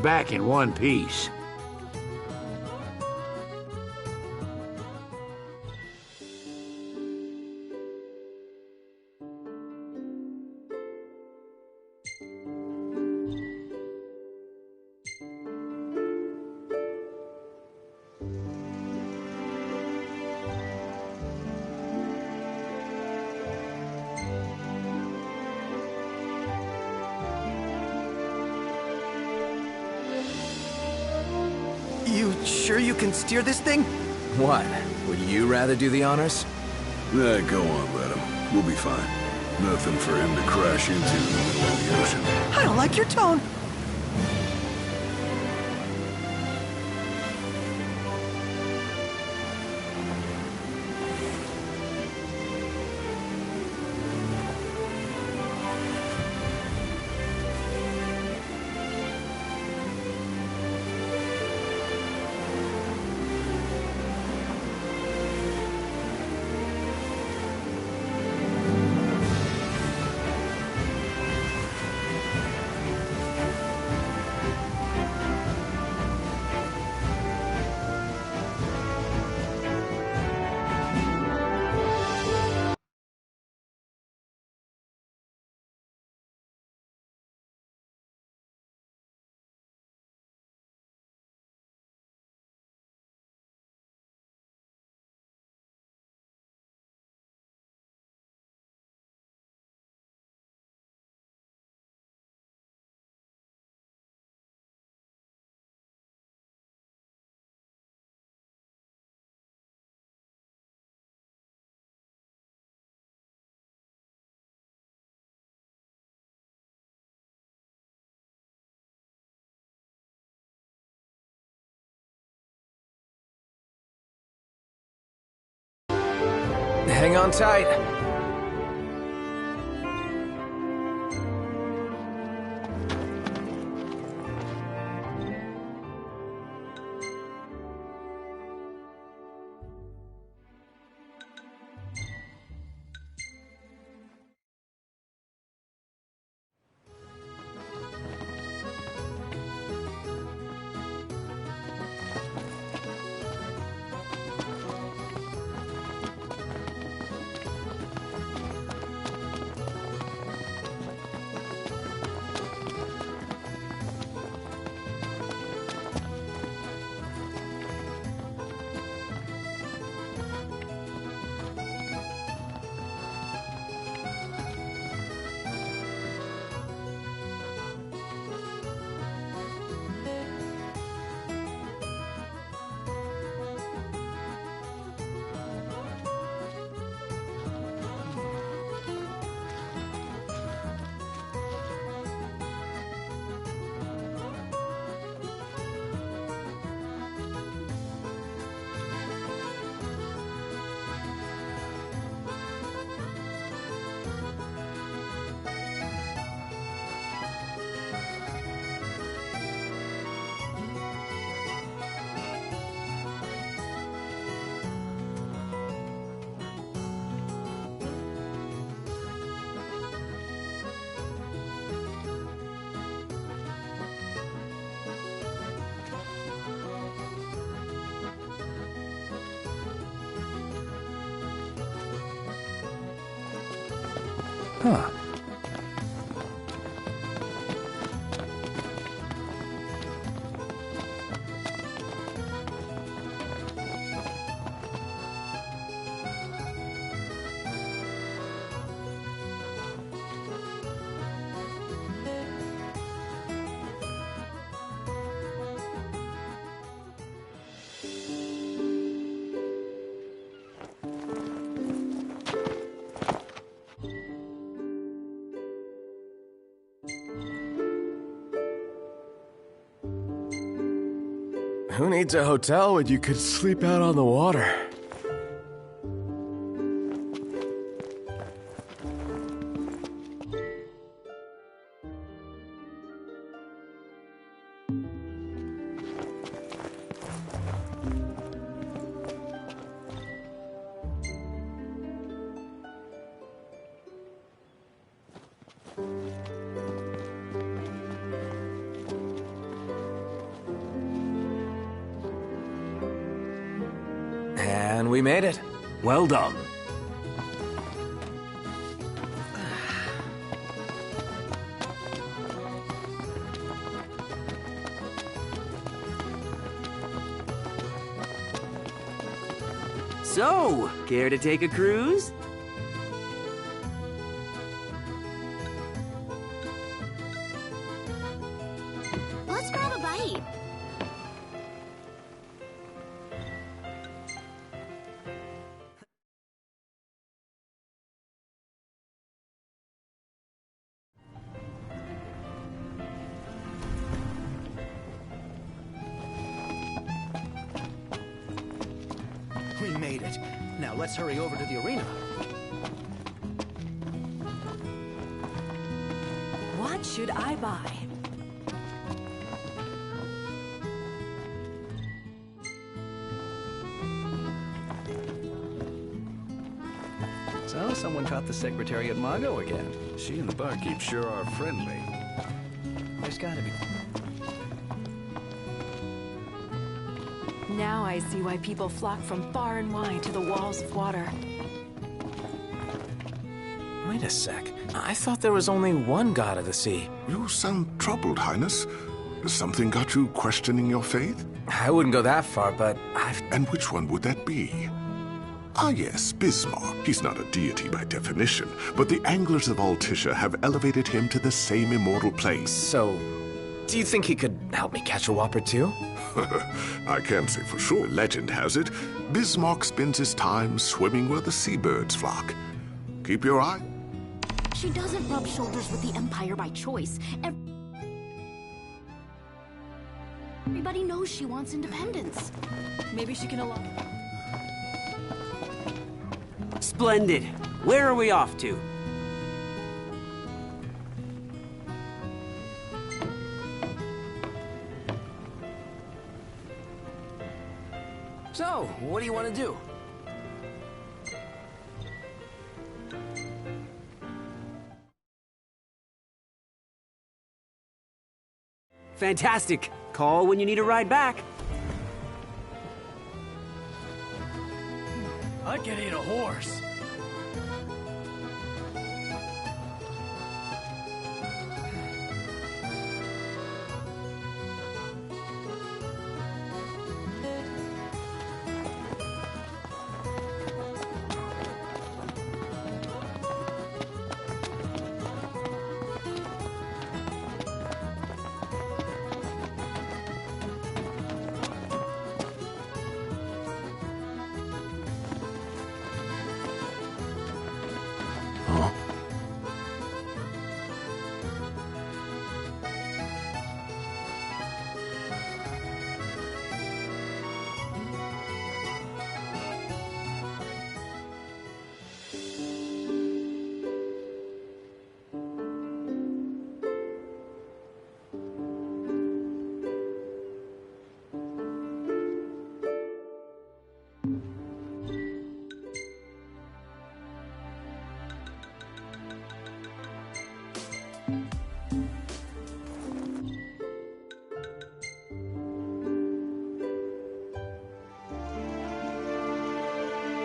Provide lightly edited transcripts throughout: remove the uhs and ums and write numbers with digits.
back in one piece. You sure you can steer this thing? What? Would you rather do the honors? Go on, let him. We'll be fine. Nothing for him to crash into in the middle of the ocean. I don't like your tone. Hang on tight. Huh. Who needs a hotel when you could sleep out on the water? And we made it. Well done. So, care to take a cruise? Let's grab a bite. We made it. Now let's hurry over to the arena. What should I buy? So, someone caught the secretary at Mago again. She and the barkeep sure are friendly. There's gotta be... Now I see why people flock from far and wide to the walls of water. Wait a sec. I thought there was only one god of the sea. You sound troubled, Highness. Has something got you questioning your faith? I wouldn't go that far, but I've... And which one would that be? Ah yes, Bismarck. He's not a deity by definition, but the anglers of Altissia have elevated him to the same immortal place. So, do you think he could help me catch a whopper too? I can't say for sure. Legend has it, Bismarck spends his time swimming where the seabirds flock. Keep your eye. She doesn't rub shoulders with the Empire by choice. Everybody knows she wants independence. Maybe she can allow... Splendid. Where are we off to? So, what do you want to do? Fantastic. Call when you need a ride back. I can eat a horse.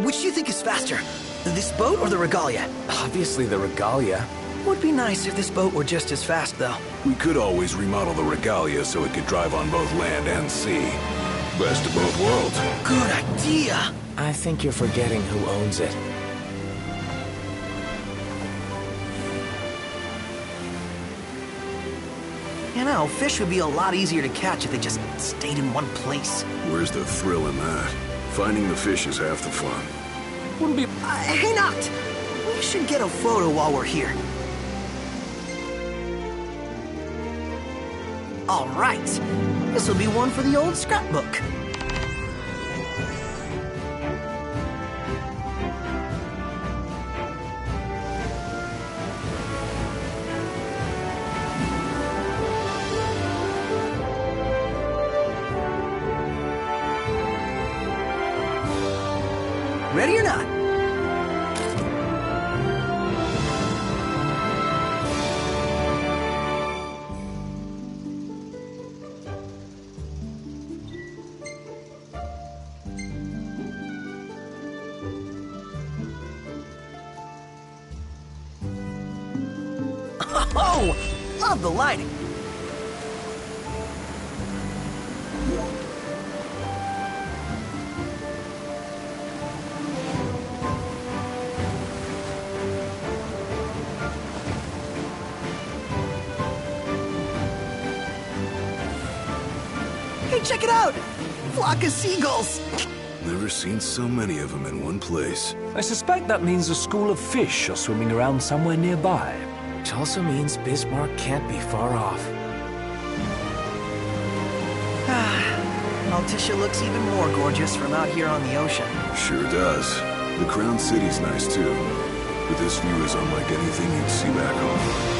Which do you think is faster? This boat or the Regalia? Obviously the Regalia. Would be nice if this boat were just as fast, though. We could always remodel the Regalia so it could drive on both land and sea. Best of both worlds. Good idea! I think you're forgetting who owns it. You know, fish would be a lot easier to catch if they just stayed in one place. Where's the thrill in that? Finding the fish is half the fun. Wouldn't be... Hey, Noct! We should get a photo while we're here. All right. This'll be one for the old scrapbook. Ready or not? Oh, love the lighting. Hey, check it out! Flock of seagulls! Never seen so many of them in one place. I suspect that means a school of fish are swimming around somewhere nearby. Which also means Bismarck can't be far off. Altissia looks even more gorgeous from out here on the ocean. Sure does. The Crown City's nice too. But this view is unlike anything you'd see back home.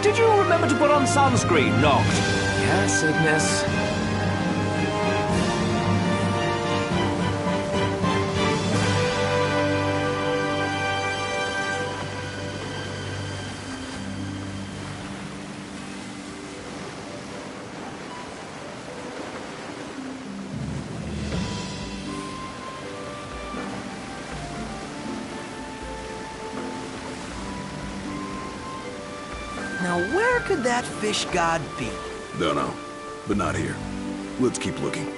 Did you remember to put on sunscreen, Noct? Yes, Ignis. Now, where could that fish god be? Don't know, but not here. Let's keep looking.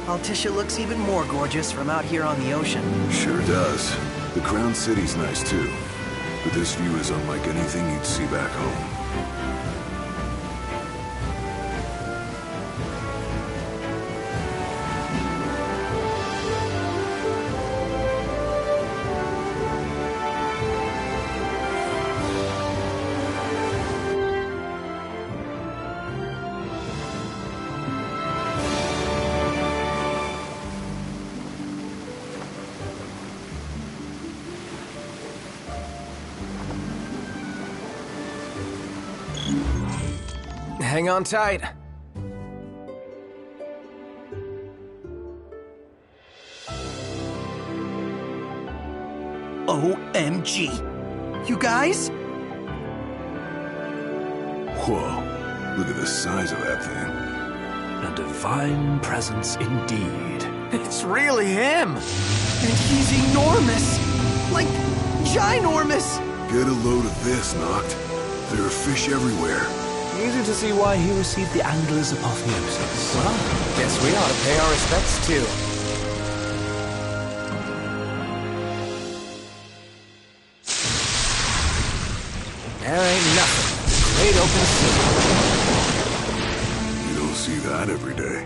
Altissia looks even more gorgeous from out here on the ocean. Sure does. The Crown City's nice too. But this view is unlike anything you'd see back home. Hang on tight. OMG. You guys? Whoa, look at the size of that thing. A divine presence indeed. It's really him! And he's enormous! Like, ginormous! Get a load of this, Noct. There are fish everywhere. Easy to see why he received the Angler's apotheosis. Well, guess we ought to pay our respects too. There ain't nothing. Great open sea. You don't see that every day.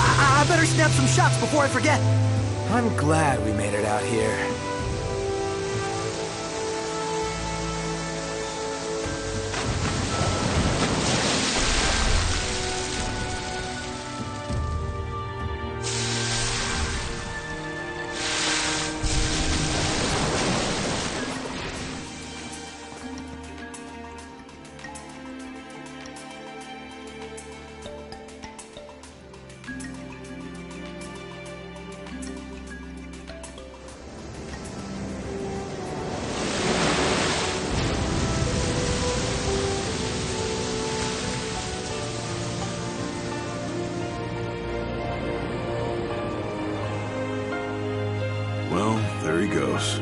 I better snap some shots before I forget. I'm glad we made it out here. there he goes.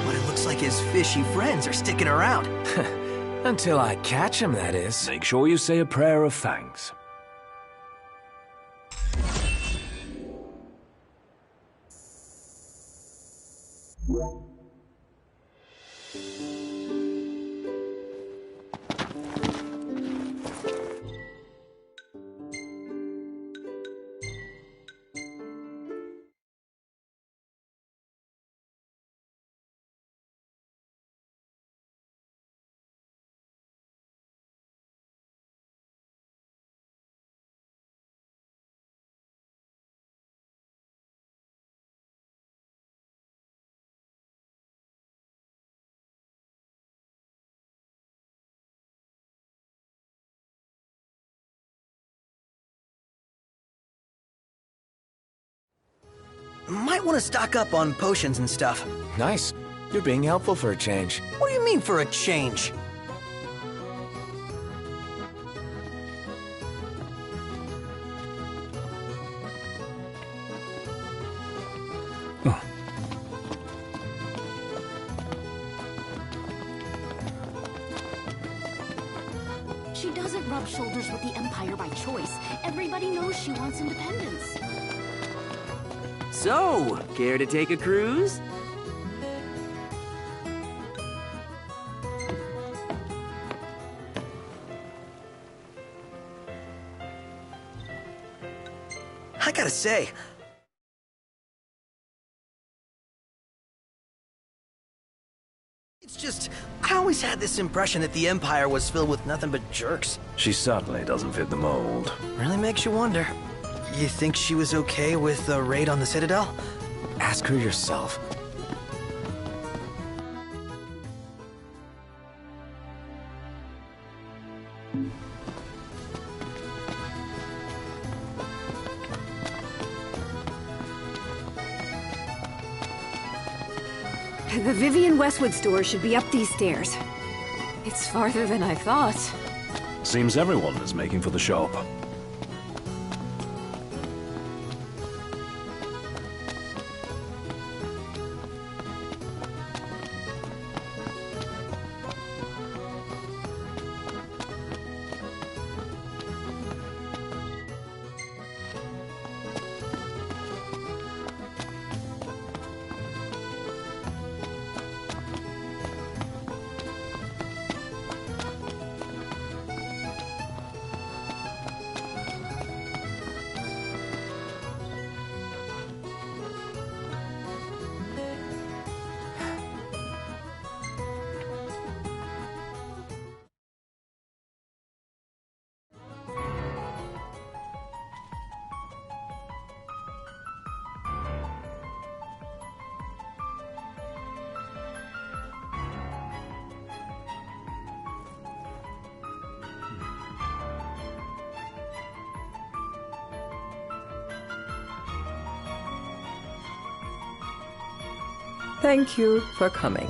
But it looks like his fishy friends are sticking around. Until I catch him, that is. Make sure you say a prayer of thanks. Might want to stock up on potions and stuff. Nice. You're being helpful for a change. What do you mean for a change? She doesn't rub shoulders with the Empire by choice. Everybody knows she wants independence. So, care to take a cruise? I gotta say, it's just, I always had this impression that the Empire was filled with nothing but jerks. She certainly doesn't fit the mold. Really makes you wonder. You think she was okay with the raid on the Citadel? Ask her yourself. The Vivian Westwood store should be up these stairs. It's farther than I thought. Seems everyone is making for the shop. Thank you for coming.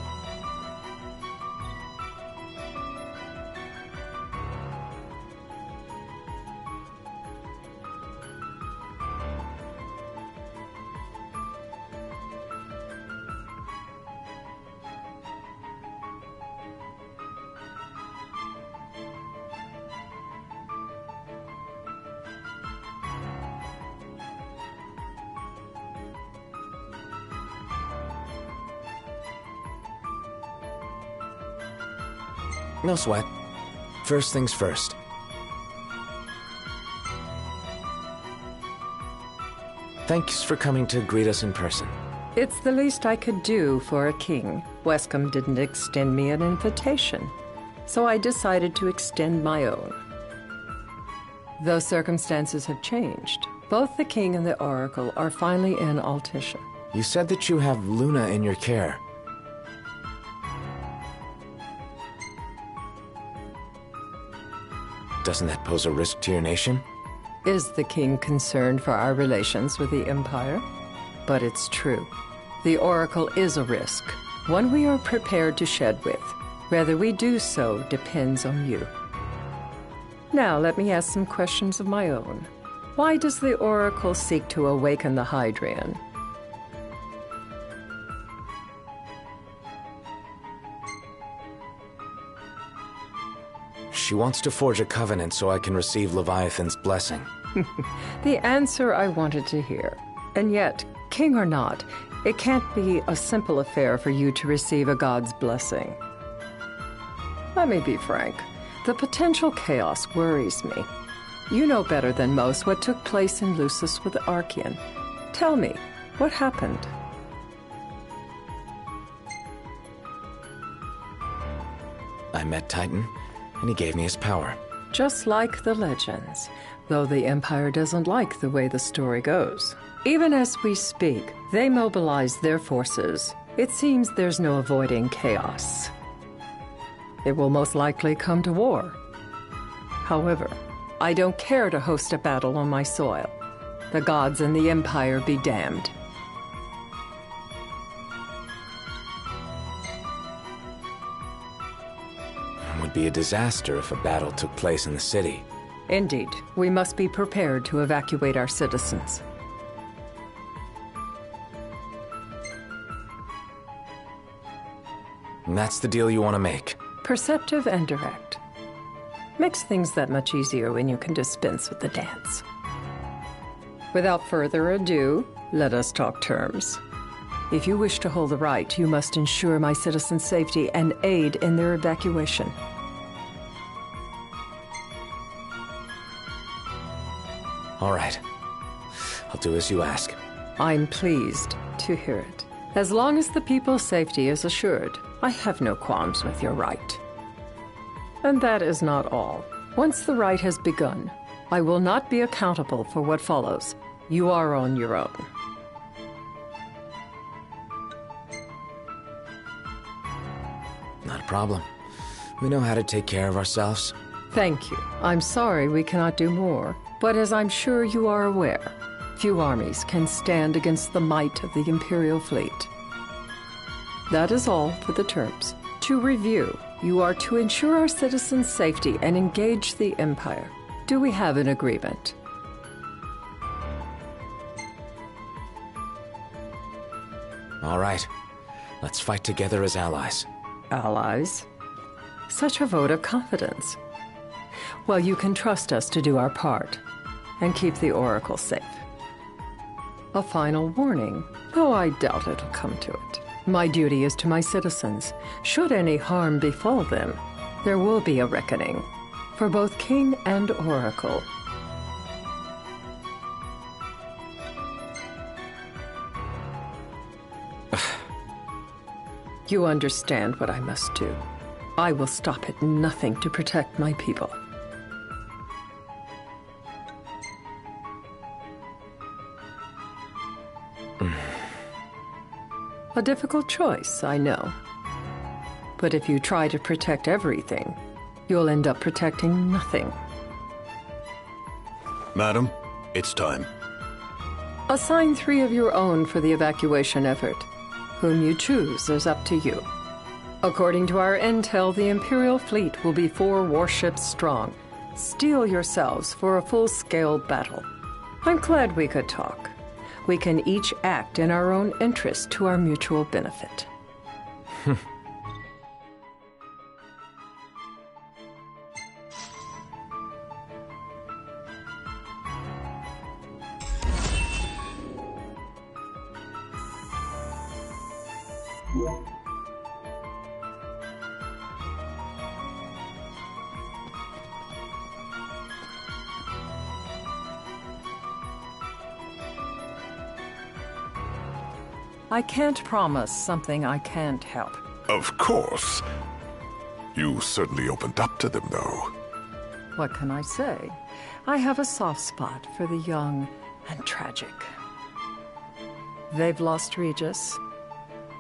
No sweat. First things first. Thanks for coming to greet us in person. It's the least I could do for a king. Wescombe didn't extend me an invitation, so I decided to extend my own. Though circumstances have changed, both the king and the oracle are finally in Altissia. You said that you have Luna in your care. Doesn't that pose a risk to your nation? Is the king concerned for our relations with the Empire? But it's true. The oracle is a risk, one we are prepared to shed with. Whether we do so depends on you. Now let me ask some questions of my own. Why does the oracle seek to awaken the Hydrian? She wants to forge a covenant so I can receive Leviathan's blessing. The answer I wanted to hear. And yet, king or not, it can't be a simple affair for you to receive a god's blessing. Let me be frank. The potential chaos worries me. You know better than most what took place in Lucis with Archean. Tell me, what happened? I met Titan, and he gave me his power. Just like the legends, though the Empire doesn't like the way the story goes. Even as we speak, they mobilize their forces. It seems there's no avoiding chaos. It will most likely come to war. However, I don't care to host a battle on my soil. The gods and the Empire be damned. It would be a disaster if a battle took place in the city. Indeed, we must be prepared to evacuate our citizens. And that's the deal you want to make? Perceptive and direct. Makes things that much easier when you can dispense with the dance. Without further ado, let us talk terms. If you wish to hold the right, you must ensure my citizens' safety and aid in their evacuation. All right. I'll do as you ask. I'm pleased to hear it. As long as the people's safety is assured, I have no qualms with your right. And that is not all. Once the rite has begun, I will not be accountable for what follows. You are on your own. Not a problem. We know how to take care of ourselves. Thank you. I'm sorry we cannot do more, but as I'm sure you are aware, few armies can stand against the might of the Imperial fleet. That is all for the terms. To review, you are to ensure our citizens' safety and engage the Empire. Do we have an agreement? All right. Let's fight together as allies. Allies? Such a vote of confidence. Well, you can trust us to do our part and keep the Oracle safe. A final warning, though I doubt it'll come to it. My duty is to my citizens. Should any harm befall them, there will be a reckoning for both King and Oracle. You understand what I must do. I will stop at nothing to protect my people. A difficult choice, I know. But if you try to protect everything, you'll end up protecting nothing. Madam, it's time. Assign 3 of your own for the evacuation effort. Whom you choose is up to you. According to our intel, the Imperial fleet will be 4 warships strong. Steel yourselves for a full-scale battle. I'm glad we could talk. We can each act in our own interest to our mutual benefit. I can't promise something I can't help. Of course. You certainly opened up to them, though. What can I say? I have a soft spot for the young and tragic. They've lost Regis.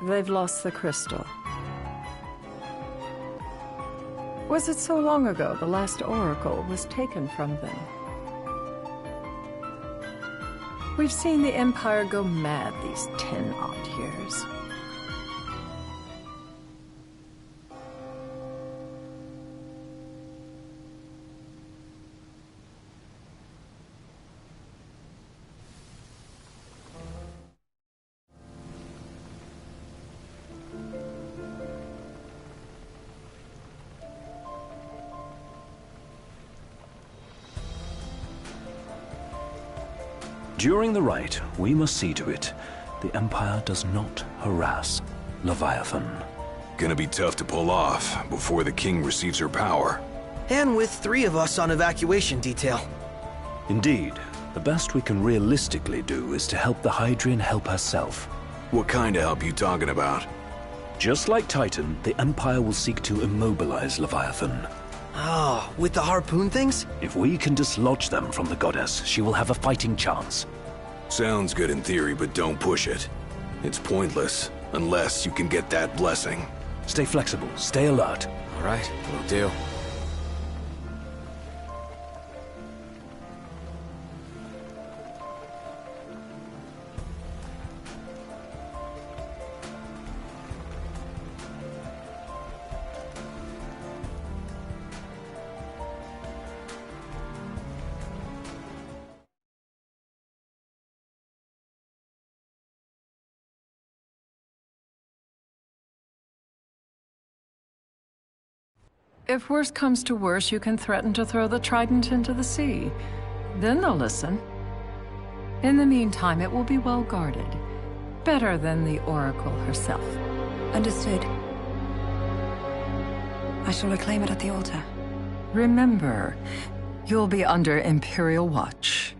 They've lost the crystal. Was it so long ago the last oracle was taken from them? We've seen the Empire go mad these 10-odd years. During the rite, we must see to it the Empire does not harass Leviathan. Gonna be tough to pull off before the king receives her power. And with 3 of us on evacuation detail. Indeed, the best we can realistically do is to help the Hydrian help herself. What kind of help you talking about? Just like Titan, the Empire will seek to immobilize Leviathan. Oh, with the harpoon things? If we can dislodge them from the goddess, she will have a fighting chance. Sounds good in theory, but don't push it. It's pointless, unless you can get that blessing. Stay flexible, stay alert. All right, will do. If worse comes to worse, you can threaten to throw the trident into the sea. Then they'll listen. In the meantime, it will be well guarded. Better than the Oracle herself. Understood. I shall reclaim it at the altar. Remember, you'll be under Imperial watch.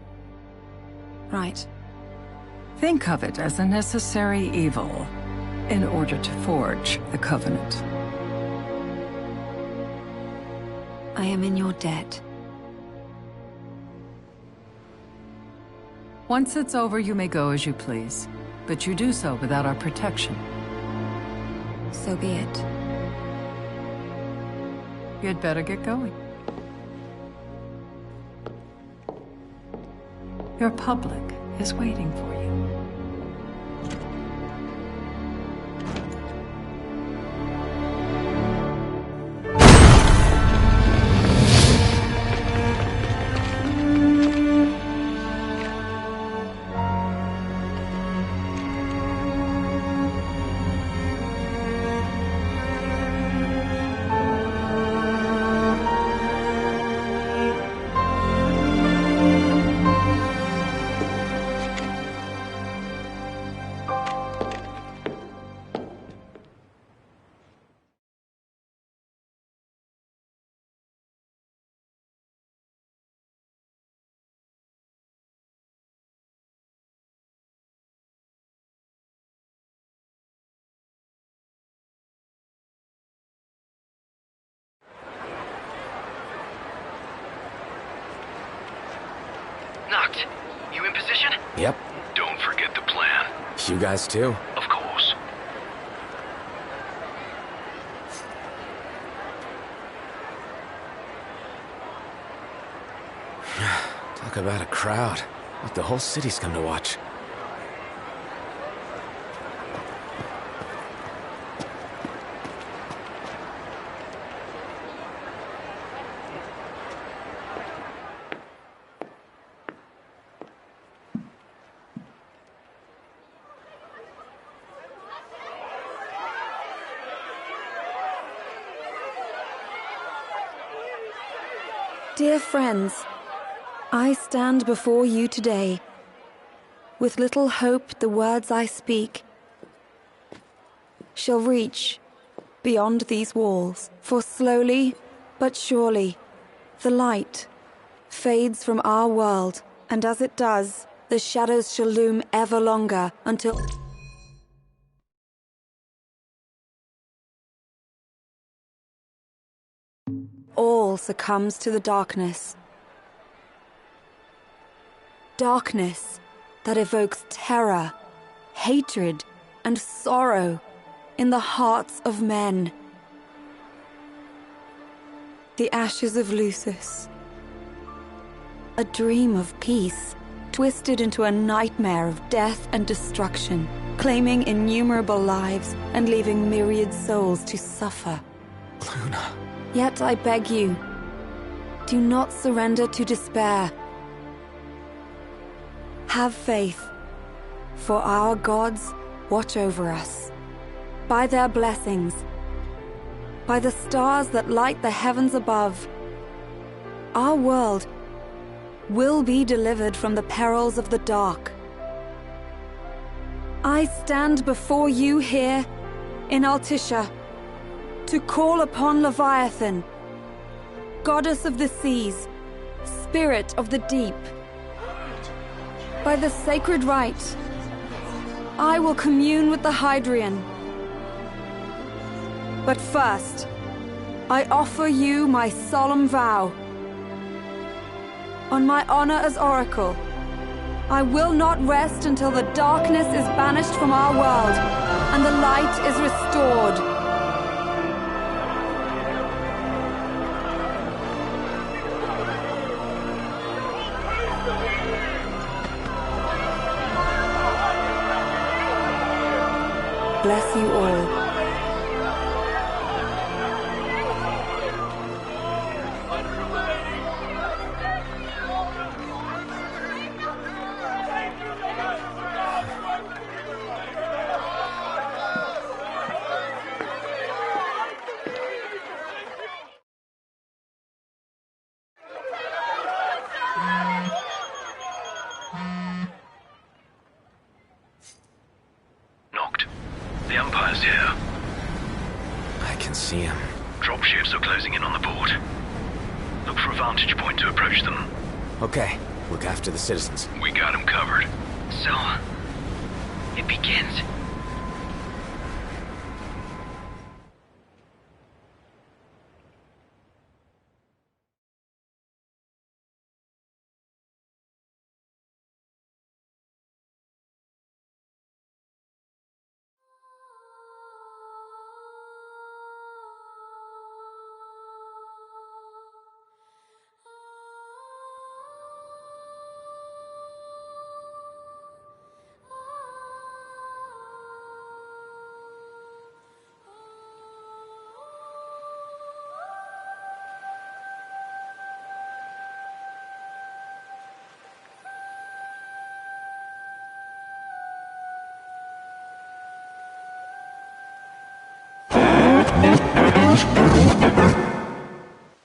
Right. Think of it as a necessary evil in order to forge the Covenant. I am in your debt. Once it's over, you may go as you please. But you do so without our protection. So be it. You'd better get going. Your public is waiting for you. Noct, you in position? Yep. Don't forget the plan. You guys too? Of course. Talk about a crowd. Like the whole city's come to watch. Dear friends, I stand before you today. With little hope the words I speak shall reach beyond these walls. For slowly but surely the light fades from our world, and as it does, the shadows shall loom ever longer until all succumbs to the darkness. Darkness that evokes terror, hatred, and sorrow in the hearts of men. The ashes of Lucis. A dream of peace, twisted into a nightmare of death and destruction, claiming innumerable lives and leaving myriad souls to suffer. Luna. Yet I beg you, do not surrender to despair. Have faith, for our gods watch over us. By their blessings, by the stars that light the heavens above, our world will be delivered from the perils of the dark. I stand before you here in Altissia to call upon Leviathan, goddess of the seas, spirit of the deep. By the sacred rite, I will commune with the Hydrian. But first, I offer you my solemn vow. On my honor as Oracle, I will not rest until the darkness is banished from our world and the light is restored. Bless you all. The Empire's here. I can see him. Dropships are closing in on the port. Look for a vantage point to approach them. Okay, look after the citizens. We got them covered. So, it begins.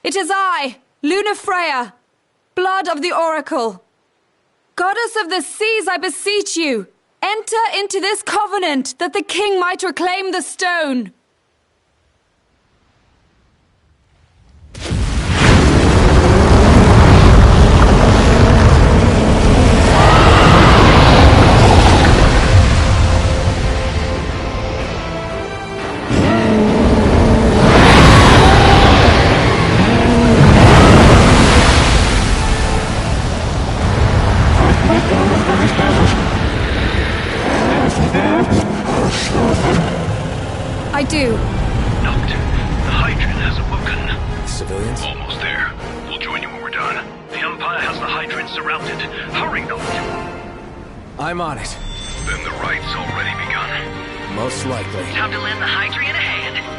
It is I, Lunafreya, blood of the Oracle. Goddess of the seas, I beseech you, enter into this covenant that the king might reclaim the stone. I do. Noct. The Hydrian has awoken. Civilians? Almost there. We'll join you when we're done. The Empire has the Hydrian surrounded. Hurry, Noct. I'm on it. Then the right's already begun. Most likely. Time to lend the Hydrian a hand.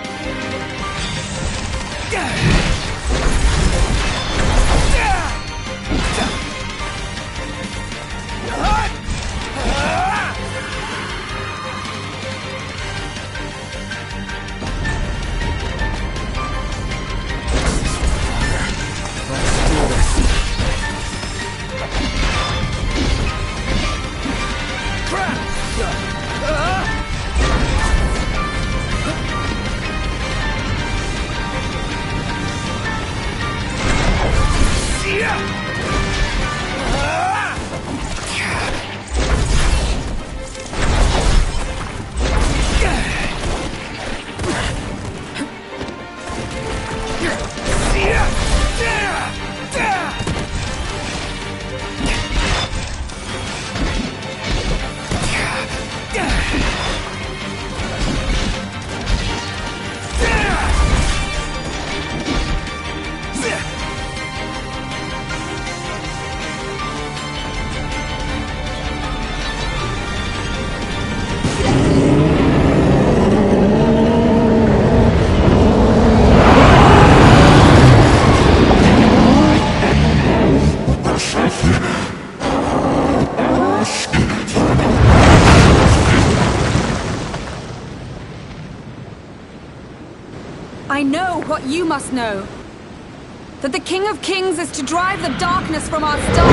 I know what you must know. that the King of Kings is to drive the darkness from our stars.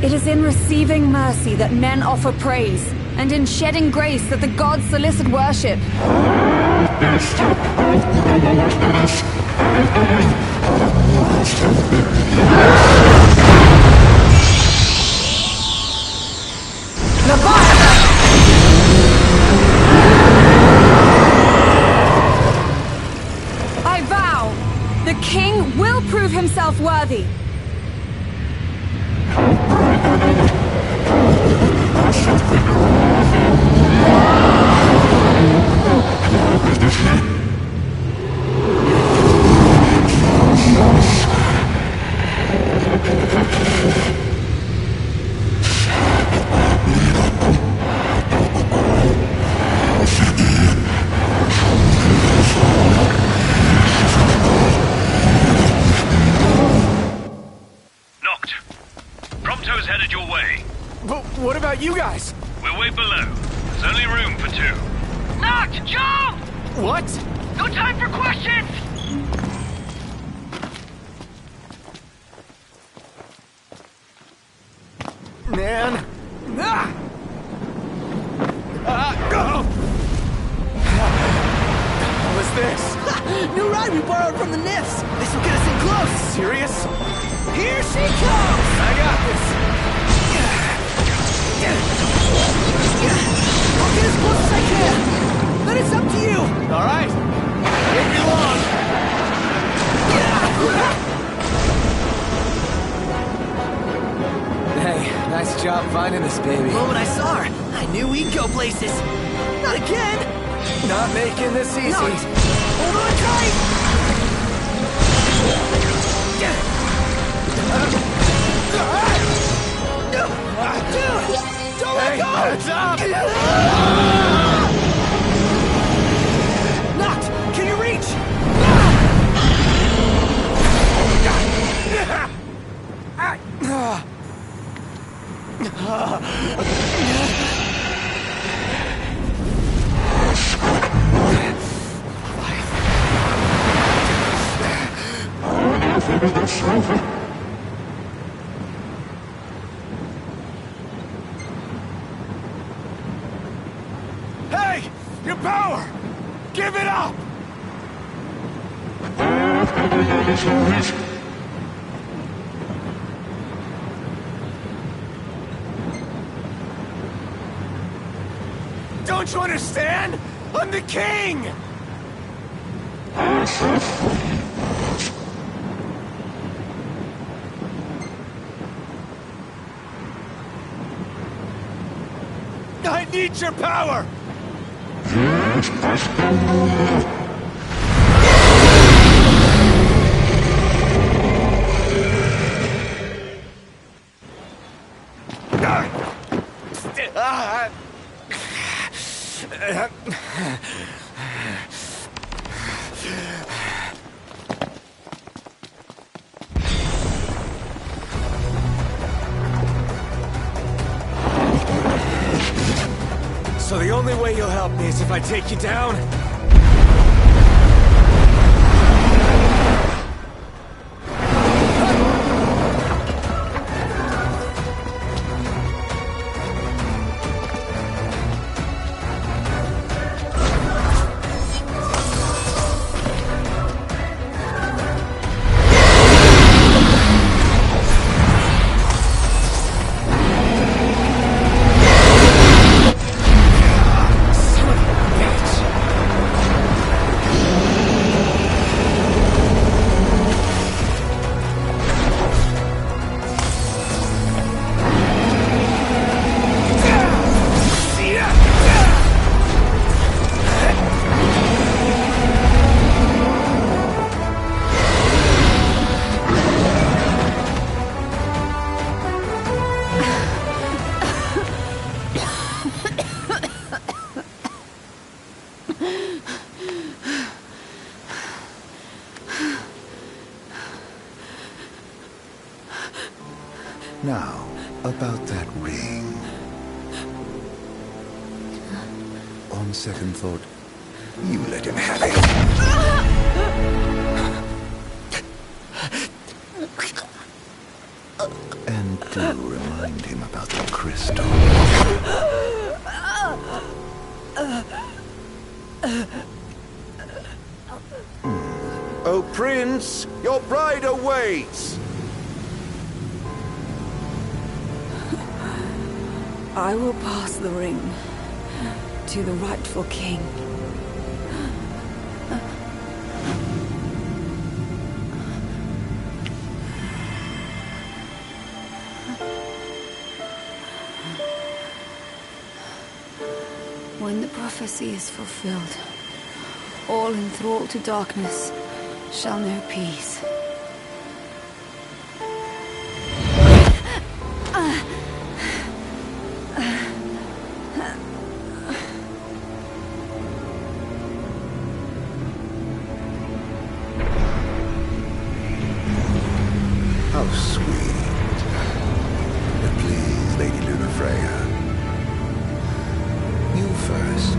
It is in receiving mercy that men offer praise, and in shedding grace that the gods solicit worship. I vow, the king will prove himself worthy. Knocked. Prompto's headed your way. But what about you guys? We're way below. There's only room for two. Knocked! Jump! What? No time for questions! Man. What was this? New ride we borrowed from the Nifs. This will get us in close. Serious? Here she comes. I got this. I'll get as close as I can. Then it's up to you. All right. Won't be long. Hey, nice job finding this baby. The moment I saw her, I knew we'd go places. Not again. Not making this easy. Not. Hold on tight. Dude, don't let go. Heads up. Knocked. Can you reach? Hey! Your power! Give it up! Don't you understand? I'm the king! I need your power! So the only way you'll help me is if I take you down? On second thought, you let him have it. And do remind him about the crystal. Oh, Prince, your bride awaits! I will pass the ring to the rightful king. When the prophecy is fulfilled, all enthralled to darkness shall know peace. How sweet. But please, Lady Lunafreya. You first.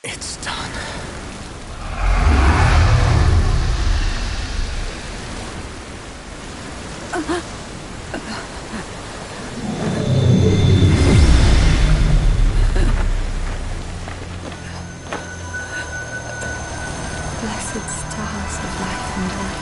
It's done. Blessed stars of life and light.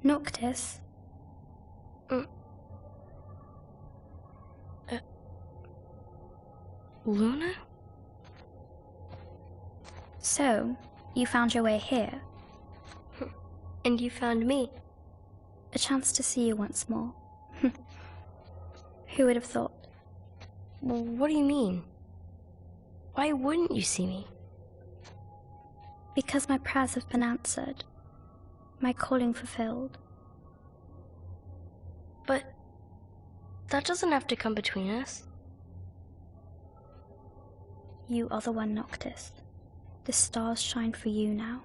Noctis? Luna? So, you found your way here? And you found me? A chance to see you once more. Who would have thought? Well, what do you mean? Why wouldn't you see me? Because my prayers have been answered. My calling fulfilled. But that doesn't have to come between us. You are the one, Noctis. The stars shine for you now.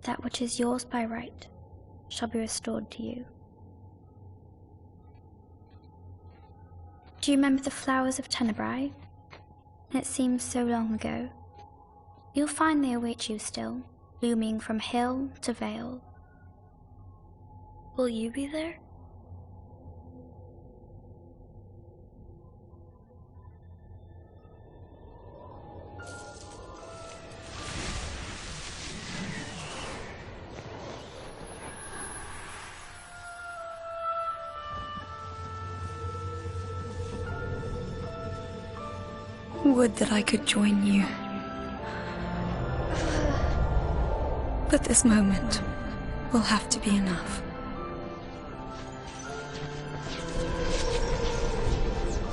That which is yours by right shall be restored to you. Do you remember the flowers of Tenebrae? It seems so long ago. You'll find they await you still, blooming from hill to vale. Will you be there? Would that I could join you. But this moment will have to be enough.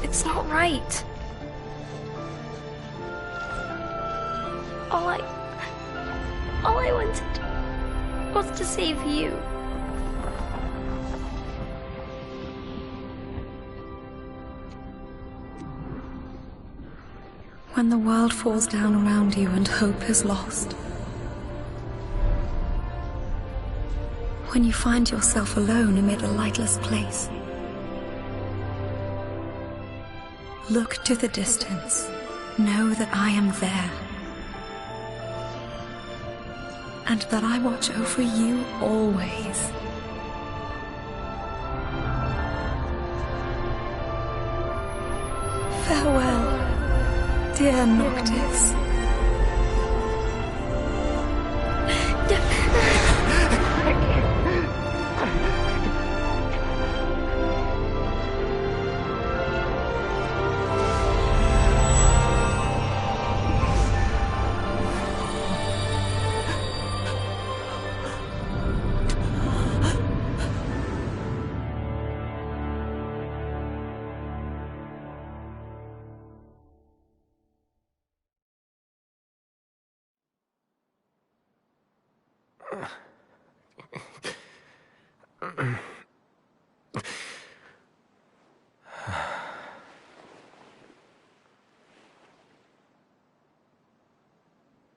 It's not right. All I wanted was to save you. When the world falls down around you and hope is lost. When you find yourself alone amid a lightless place. Look to the distance. Know that I am there. And that I watch over you always. Farewell, dear Noctis.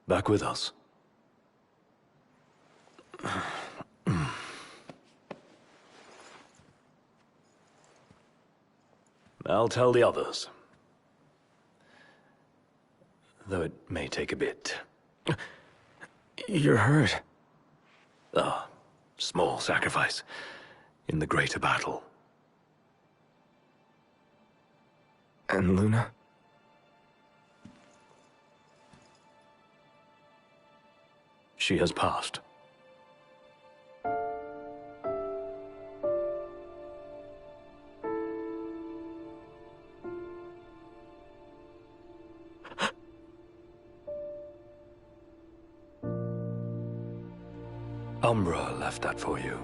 Back with us. I'll tell the others. Though it may take a bit. You're hurt. Ah, small sacrifice in the greater battle. And Luna? She has passed. Umbra left that for you.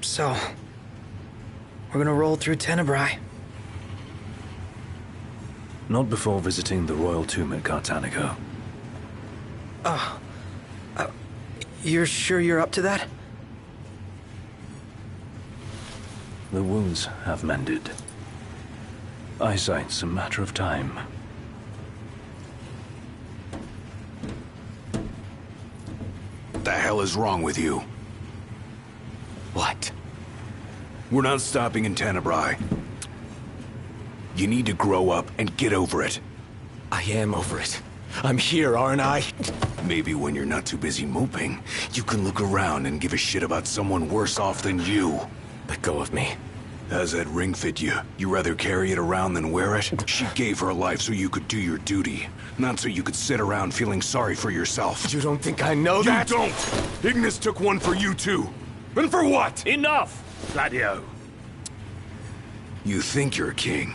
So, we're gonna roll through Tenebrae. Not before visiting the royal tomb at Cartanico. You're sure you're up to that? The wounds have mended. Eyesight's a matter of time. What the hell is wrong with you? What? We're not stopping in Tenebrae. You need to grow up and get over it. I am over it. I'm here, aren't I? Maybe when you're not too busy moping, you can look around and give a shit about someone worse off than you. Let go of me. How's that ring fit you? You rather carry it around than wear it? She gave her life so you could do your duty, not so you could sit around feeling sorry for yourself. You don't think I know that? You don't! Ignis took one for you too. And for what? Enough, Gladio. You think you're a king,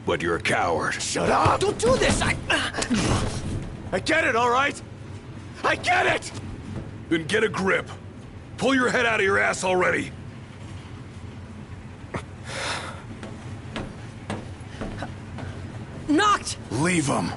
but you're a coward. Shut up! Don't do this! I get it, all right? I get it! Then get a grip. Pull your head out of your ass already. Noct! Leave him.